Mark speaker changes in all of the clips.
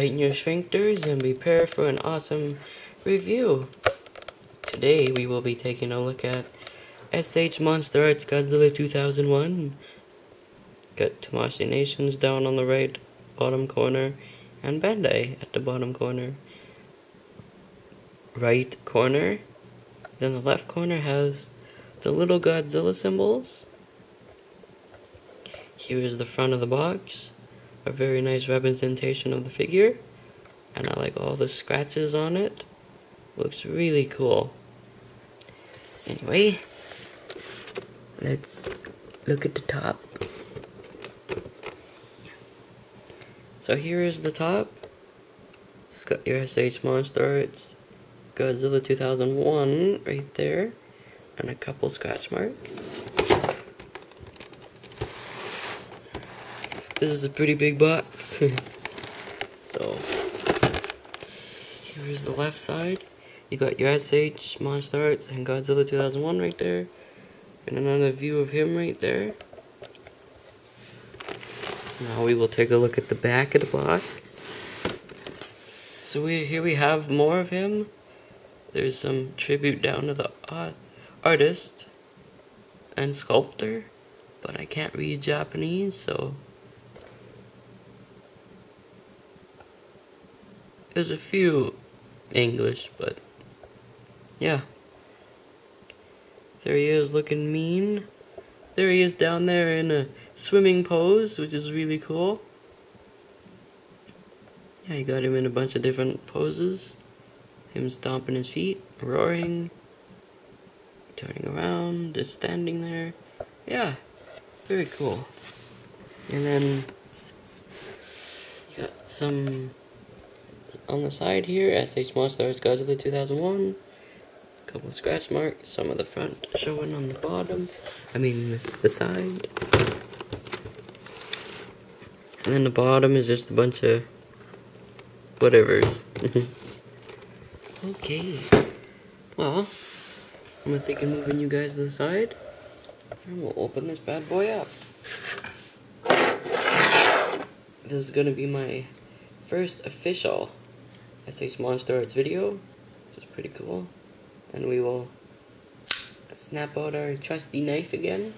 Speaker 1: Tighten your sphincters and prepare for an awesome review. Today we will be taking a look at SH Monster Arts Godzilla 2001. Got Tamashii Nations down on the right bottom corner and Bandai at the bottom corner. Right corner, then the left corner has the little Godzilla symbols. Here is the front of the box, a very nice representation of the figure, and I like all the scratches on it. Looks really cool. Anyway, let's look at the top. So here is the top. It's got your SH Monster Arts Godzilla 2001 right there, and a couple scratch marks. This is a pretty big box. So, here's the left side. You got your SH Monster Arts and Godzilla 2001 right there. And another view of him right there. Now we will take a look at the back of the box. So here we have more of him. There's some tribute down to the artist and sculptor. But I can't read Japanese, so there's a few English, but yeah. There he is looking mean. There he is down there in a swimming pose, which is really cool. Yeah, you got him in a bunch of different poses. Him stomping his feet, roaring, turning around, just standing there. Yeah, very cool. And then you got some on the side here, SH Monster Arts Godzilla 2001. A couple of scratch marks, some of the front showing on the bottom. The side. And then the bottom is just a bunch of whatevers. Okay. Well, I'm thinking moving you guys to the side. And we'll open this bad boy up. This is gonna be my first official SH Monster Arts video, which is pretty cool. And we will snap out our trusty knife again.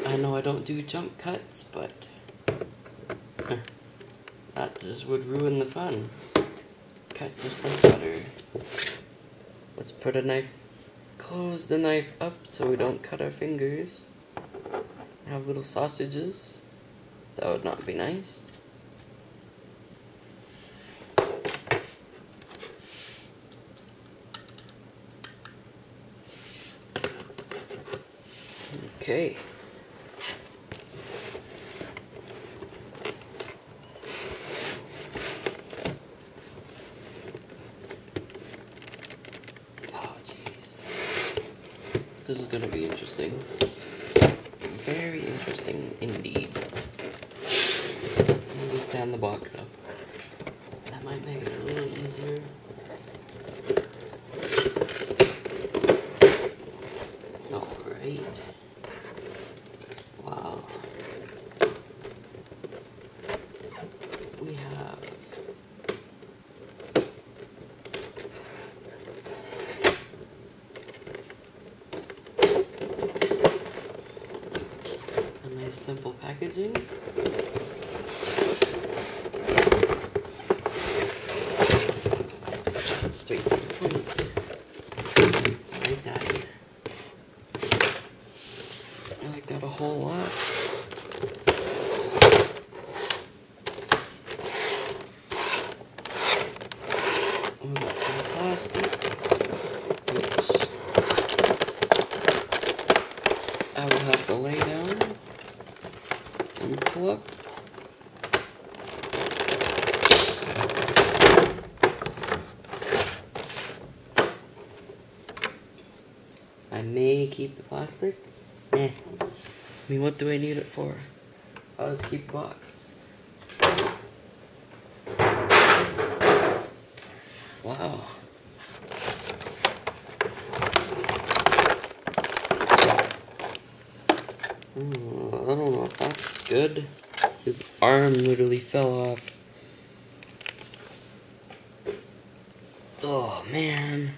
Speaker 1: I know I don't do jump cuts, but that just would ruin the fun. Cut just like butter. Let's put a knife, close the knife up so we don't cut our fingers. Have little sausages. That would not be nice. Okay. Oh, jeez. This is gonna be interesting. Very interesting indeed. Maybe stand the box up. That might make it a little easier. Alright. Wow. We have simple packaging. Straight to the point. Like that. I like that a whole lot. We got some plastic, which I will have to lay down and pull up. I may keep the plastic. What do I need it for? I'll just keep the box. Wow. good. His arm literally fell off. Oh man.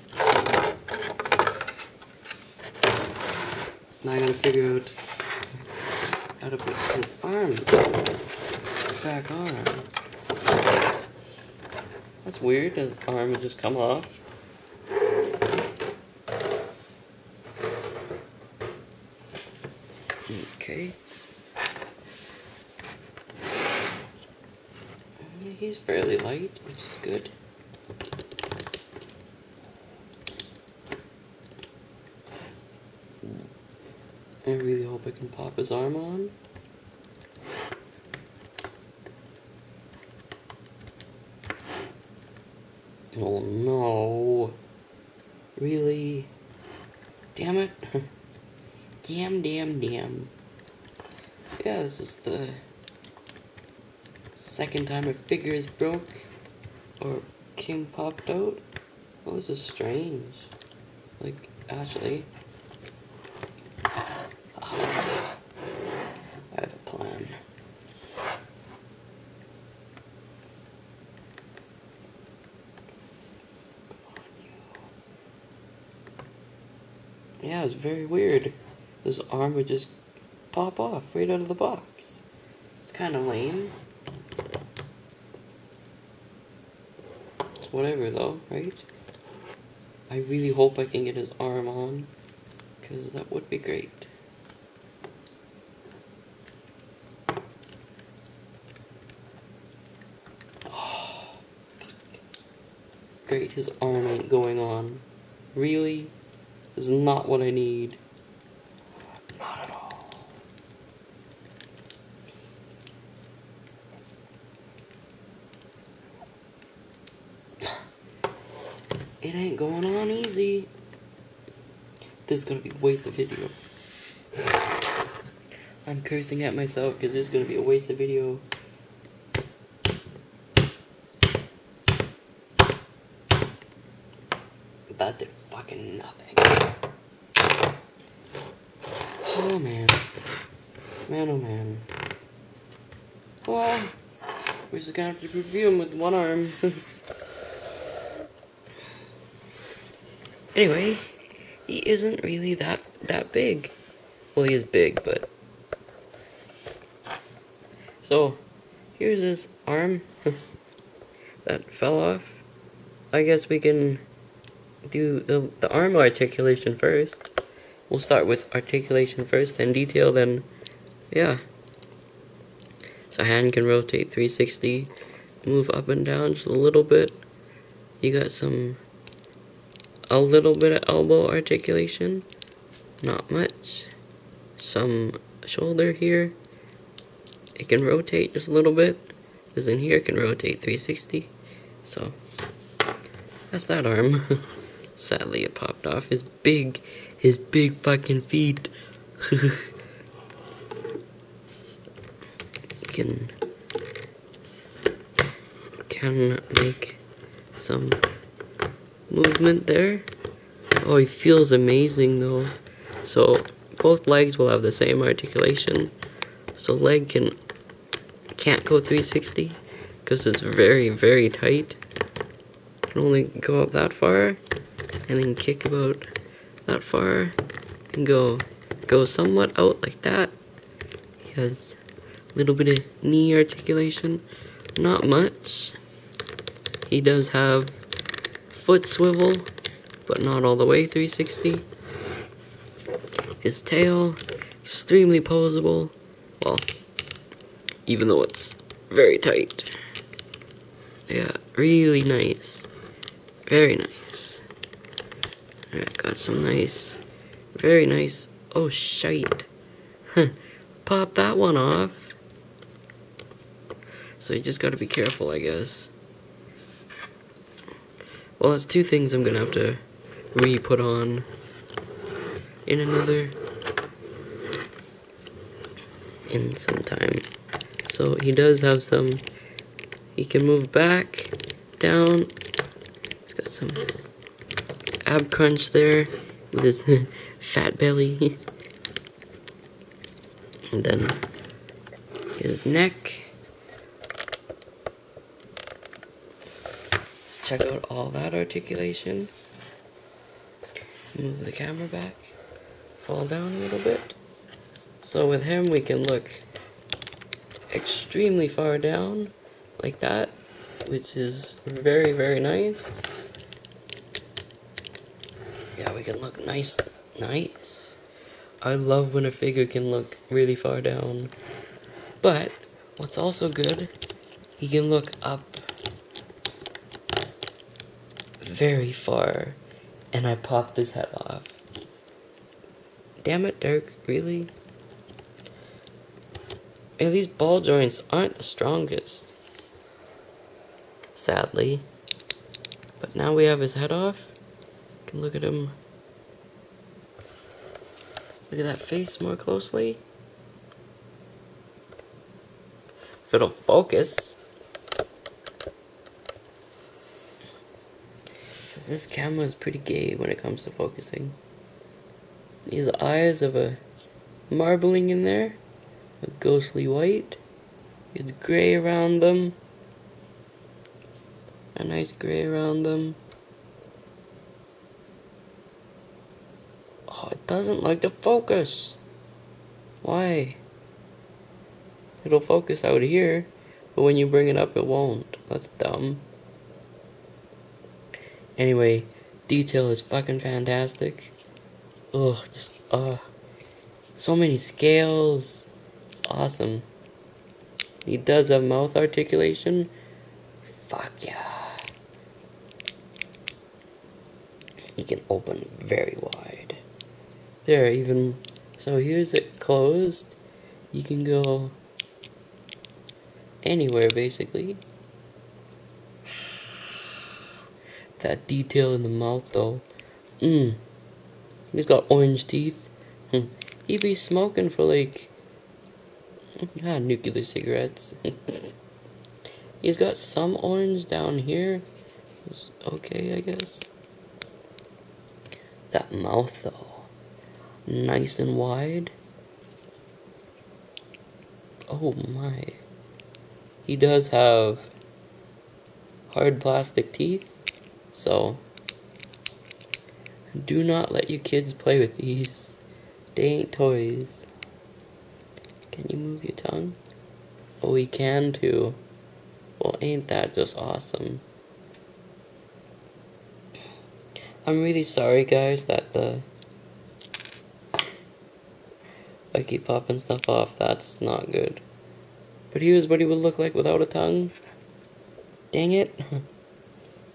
Speaker 1: Now I gotta figure out how to put his arm back on. That's weird, his arm would just come off. Okay. He's fairly light, which is good. I really hope I can pop his arm on. Oh no. Really? Damn it. Damn. Yeah, this is the second time a figure is broke or came popped out. Well, this is strange. Like, actually, I have a plan. Yeah, it's very weird. This arm would just pop off right out of the box. It's kind of lame. It's whatever though, right? I really hope I can get his arm on, because that would be great. Oh, fuck. Great, his arm ain't going on. Really? This is not what I need. Not at all. It ain't going on easy. This is gonna be a waste of video. I'm cursing at myself because this is gonna be a waste of video. That did fucking nothing. Oh man. Man, oh man. Well, we're just gonna have to review him with one arm. Anyway, he isn't really that big. Well, he is big, but... So, here's his arm that fell off. I guess we can do the arm articulation first. We'll start with articulation first, then detail, then... yeah. So hand can rotate 360, move up and down just a little bit. You got a little bit of elbow articulation, not much. Some shoulder here, it can rotate just a little bit. This in here can rotate 360. So that's that arm. Sadly it popped off. His big fucking feet. Can make some movement there. Oh, he feels amazing though. So both legs will have the same articulation. So leg can't go 360 because it's very tight. Can only go up that far and then kick about that far and go somewhat out like that. He has a little bit of knee articulation, not much. He does have foot swivel, but not all the way 360. His tail, extremely posable. Well, even though it's very tight. Yeah, really nice. Very nice. Alright, got some nice, very nice. Oh, shite. Pop that one off. So you just gotta be careful, I guess. Well, that's two things I'm gonna have to re-put on in some time. So he does have some, he can move back, down. He's got some ab crunch there with his fat belly. And then his neck. Let's check out all that articulation. Move the camera back. Fall down a little bit. So with him we can look extremely far down like that, which is very, very nice. Yeah, we can look nice. I love when a figure can look really far down. But what's also good, he can look up very far, and I popped his head off. Damn it, Dirk, really? Yeah, these ball joints aren't the strongest, sadly. But now we have his head off. You can look at him. Look at that face more closely. If it'll focus. Because this camera is pretty gay when it comes to focusing. These eyes of a marbling in there. A ghostly white. It's gray around them. A nice gray around them. Oh, it doesn't like to focus. Why? It'll focus out here, but when you bring it up, it won't. That's dumb. Anyway, detail is fucking fantastic. Ugh, just, so many scales. It's awesome. He does have mouth articulation. Fuck yeah. He can open very wide. There, even, so here's it closed. You can go anywhere, basically. That detail in the mouth, though. He's got orange teeth. He'd be smoking for, like, nuclear cigarettes. He's got some orange down here. It's okay, I guess. That mouth, though. Nice and wide. Oh my. He does have hard plastic teeth, so do not let your kids play with these. They ain't toys. Can you move your tongue? Oh, he can too. Well, ain't that just awesome? I'm really sorry, guys, that I keep popping stuff off. That's not good. But here's what he would look like without a tongue. Dang it.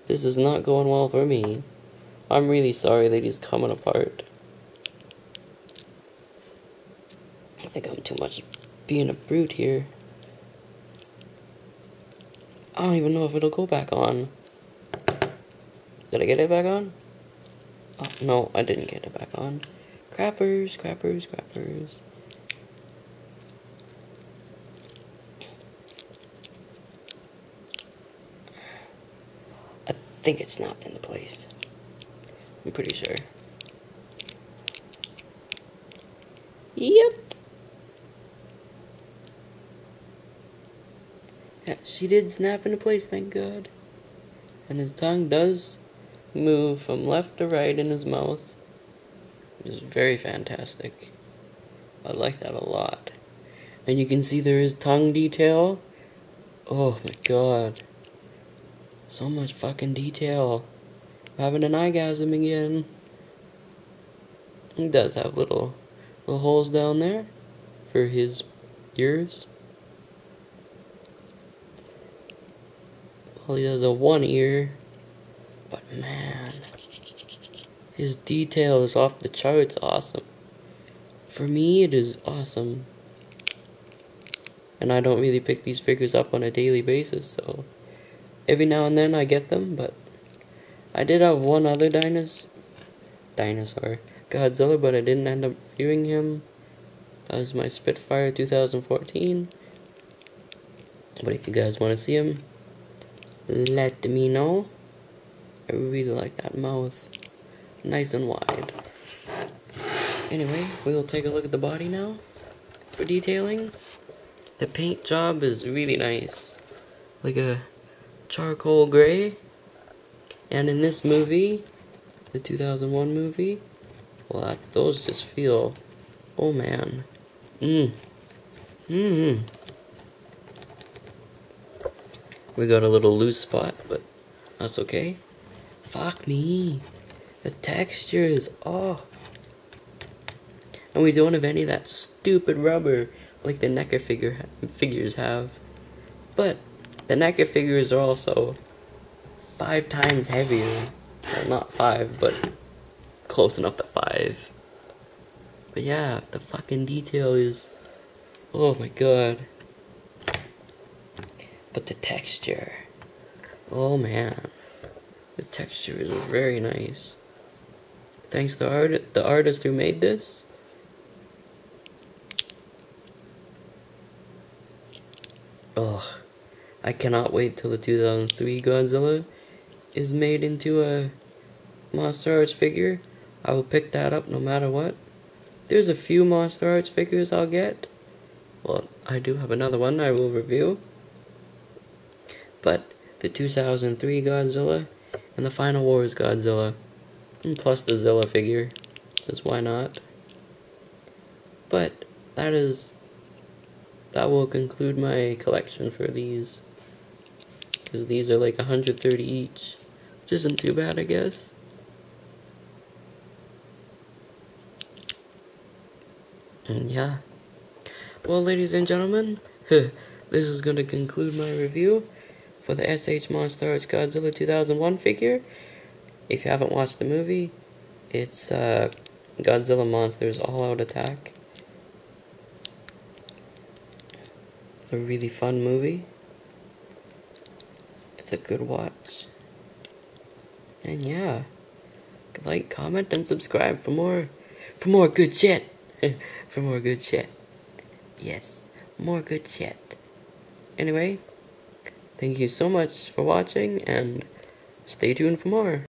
Speaker 1: This is not going well for me. I'm really sorry that he's coming apart. I think I'm too much being a brute here. I don't even know if it'll go back on. Did I get it back on? Oh, no, I didn't get it back on. Crappers, crappers, crappers. I think it snapped into place. I'm pretty sure. Yep. Yeah, she did snap into place, thank God. And his tongue does move from left to right in his mouth. Which is very fantastic. I like that a lot. And you can see there is tongue detail. Oh my God. So much fucking detail. I'm having an orgasm again. He does have little holes down there for his ears. Well, he does a one ear, but man, his detail is off the charts awesome. For me, it is awesome. And I don't really pick these figures up on a daily basis, so every now and then I get them, but I did have one other dinosaur, Godzilla, but I didn't end up viewing him. That was my Spitfire 2014. But if you guys want to see him, let me know. I really like that mouth. Nice and wide. Anyway, we will take a look at the body now for detailing. The paint job is really nice. Like a charcoal gray. And in this movie, the 2001 movie, well, those just feel, oh man. We got a little loose spot, but that's okay. Fuck me. The texture is, oh. And we don't have any of that stupid rubber like the NECA figures have. But the NECA figures are also 5 times heavier. Well, not 5, but close enough to 5. But yeah, the fucking detail is, oh my god. But the texture, oh man, the texture is very nice. Thanks to the artist who made this. Oh, I cannot wait till the 2003 Godzilla is made into a Monster Arts figure. I will pick that up no matter what. There's a few Monster Arts figures I'll get. Well, I do have another one I will review. But the 2003 Godzilla and the Final Wars Godzilla, and plus the Zilla figure, just why not? But that will conclude my collection for these, because these are like 130 each, which isn't too bad, I guess. And yeah, well, ladies and gentlemen, this is going to conclude my review for the SH Monster Arts Godzilla 2001 figure. If you haven't watched the movie, it's Godzilla Monsters All Out Attack. It's a really fun movie. It's a good watch. And yeah, like, comment, and subscribe for more good shit. For more good shit. Yes, more good shit. Anyway, thank you so much for watching, and stay tuned for more.